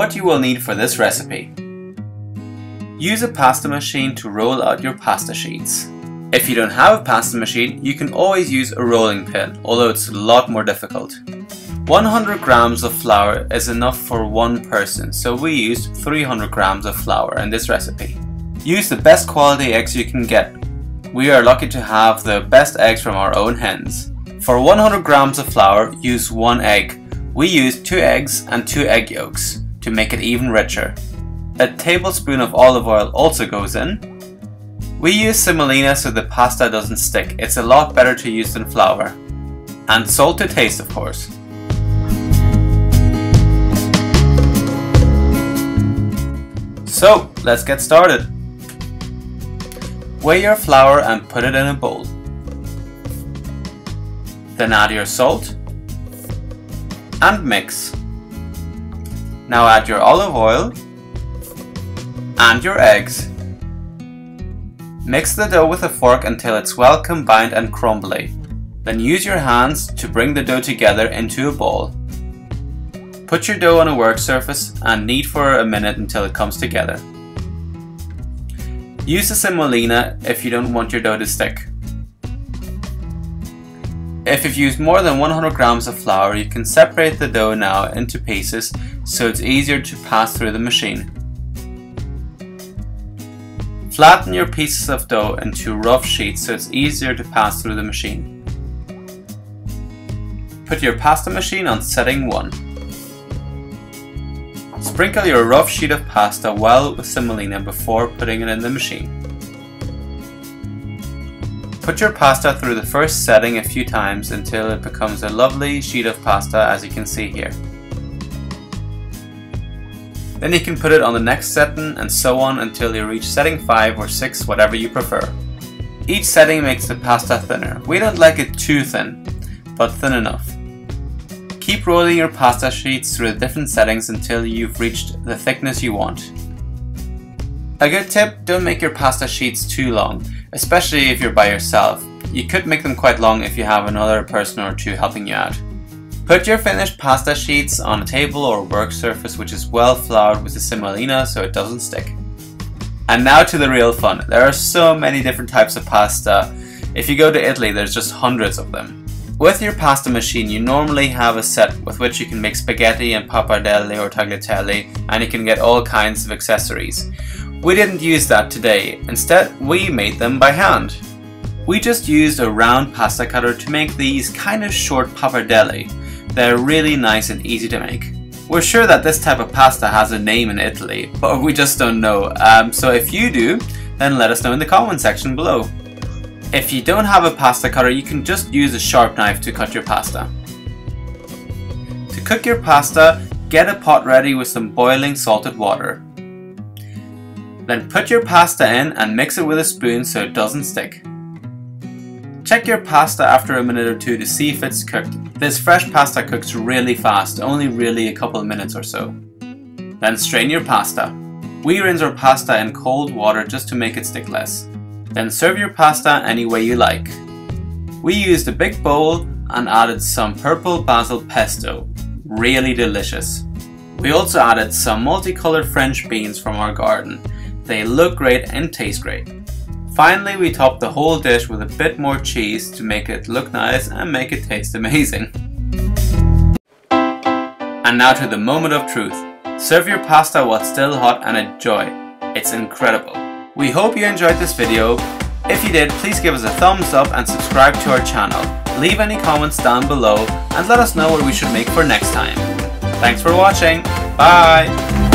what you will need for this recipe. Use a pasta machine to roll out your pasta sheets. If you don't have a pasta machine, you can always use a rolling pin, although it's a lot more difficult. 100 grams of flour is enough for one person, so we used 300 grams of flour in this recipe. Use the best quality eggs you can get. We are lucky to have the best eggs from our own hens. For 100 grams of flour, use 1 egg. We used 2 eggs and 2 egg yolks to make it even richer. A tablespoon of olive oil also goes in. We use semolina so the pasta doesn't stick. It's a lot better to use than flour. And salt to taste, of course. So, let's get started. Weigh your flour and put it in a bowl. Then add your salt and mix. Now add your olive oil and your eggs. Mix the dough with a fork until it's well combined and crumbly. Then use your hands to bring the dough together into a ball. Put your dough on a work surface and knead for a minute until it comes together. Use the semolina if you don't want your dough to stick. If you've used more than 100 grams of flour, you can separate the dough now into pieces so it's easier to pass through the machine. Flatten your pieces of dough into rough sheets so it's easier to pass through the machine. Put your pasta machine on setting 1. Sprinkle your rough sheet of pasta well with semolina before putting it in the machine. Put your pasta through the first setting a few times until it becomes a lovely sheet of pasta, as you can see here. Then you can put it on the next setting and so on until you reach setting 5 or 6, whatever you prefer. Each setting makes the pasta thinner. We don't like it too thin, but thin enough. Keep rolling your pasta sheets through the different settings until you've reached the thickness you want. A good tip, don't make your pasta sheets too long, especially if you're by yourself. You could make them quite long if you have another person or two helping you out. Put your finished pasta sheets on a table or work surface which is well floured with the semolina so it doesn't stick. And now to the real fun. There are so many different types of pasta. If you go to Italy, there's just hundreds of them. With your pasta machine, you normally have a set with which you can make spaghetti and pappardelle or tagliatelle, and you can get all kinds of accessories. We didn't use that today. Instead, we made them by hand. We just used a round pasta cutter to make these kind of short pappardelle. They're really nice and easy to make. We're sure that this type of pasta has a name in Italy, but we just don't know. So if you do, then let us know in the comment section below. If you don't have a pasta cutter, you can just use a sharp knife to cut your pasta. To cook your pasta, get a pot ready with some boiling salted water. Then put your pasta in and mix it with a spoon so it doesn't stick. Check your pasta after a minute or two to see if it's cooked. This fresh pasta cooks really fast, only really a couple of minutes or so. Then strain your pasta. We rinse our pasta in cold water just to make it stick less. Then serve your pasta any way you like. We used a big bowl and added some purple basil pesto. Really delicious. We also added some multicolored French beans from our garden. They look great and taste great. Finally, we topped the whole dish with a bit more cheese to make it look nice and make it taste amazing. And now to the moment of truth. Serve your pasta while still hot and enjoy. It's incredible. We hope you enjoyed this video. If you did, please give us a thumbs up and subscribe to our channel. Leave any comments down below and let us know what we should make for next time. Thanks for watching. Bye!